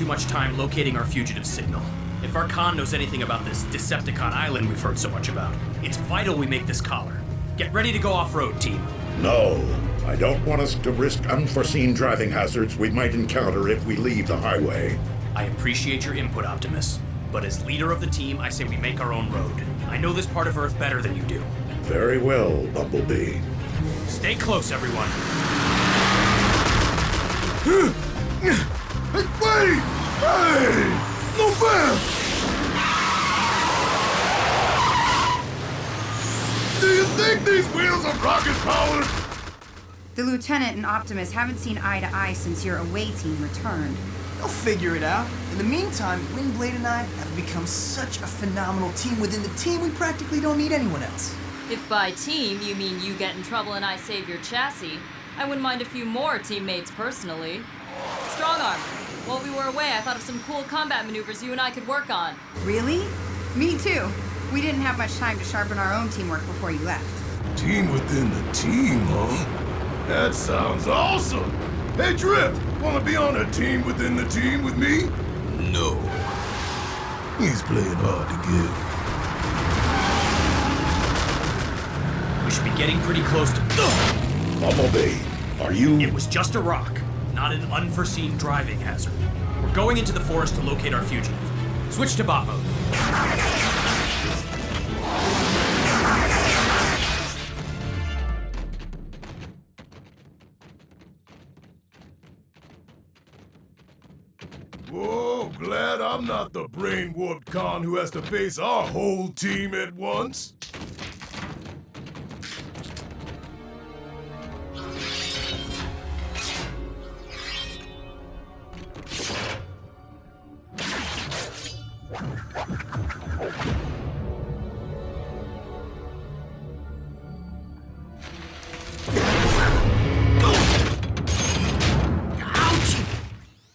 too much time locating our fugitive signal. If our Khan knows anything about this Decepticon island we've heard so much about, it's vital we make this collar. Get ready to go off-road, team. No, I don't want us to risk unforeseen driving hazards we might encounter if we leave the highway. I appreciate your input, Optimus. But as leader of the team, I say we make our own road. I know this part of Earth better than you do. Very well, Bumblebee. Stay close, everyone. Hey, wait! Hey! No fair! Do you think these wheels are rocket powered? The Lieutenant and Optimus haven't seen eye to eye since your away team returned. They'll figure it out. In the meantime, Windblade and I have become such a phenomenal team within the team, we practically don't need anyone else. If by team you mean you get in trouble and I save your chassis, I wouldn't mind a few more teammates personally. Strong arm. While we were away, I thought of some cool combat maneuvers you and I could work on. Really? Me too. We didn't have much time to sharpen our own teamwork before you left. Team within the team, huh? That sounds awesome! Hey, Drip, wanna be on a team within the team with me? No. He's playing hard to get. We should be getting pretty close to... Bumblebee, are you... It was just a rock, not an unforeseen driving hazard. We're going into the forest to locate our fugitive. Switch to bot mode. Whoa, glad I'm not the brain-warped con who has to face our whole team at once.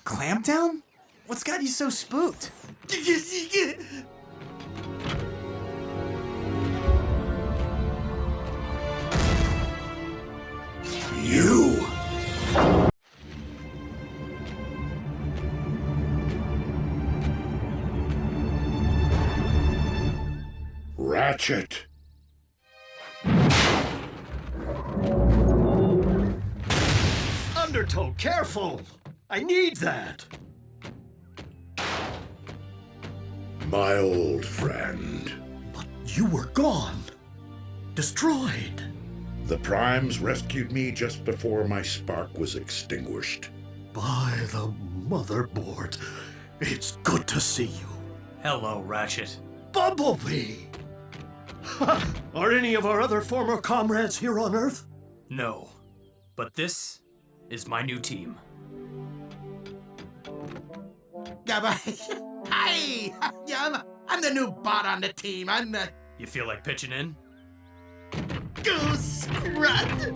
Clampdown? What's got you so spooked? You! Ratchet! Undertow, careful! I need that! My old friend. But you were gone. Destroyed. The Primes rescued me just before my spark was extinguished. By the motherboard. It's good to see you. Hello, Ratchet. Bumblebee! Are any of our other former comrades here on Earth? No. But this is my new team. Yeah, but, hi! Yeah, I'm the new bot on the team. I'm the You feel like pitching in? Goose Scrut.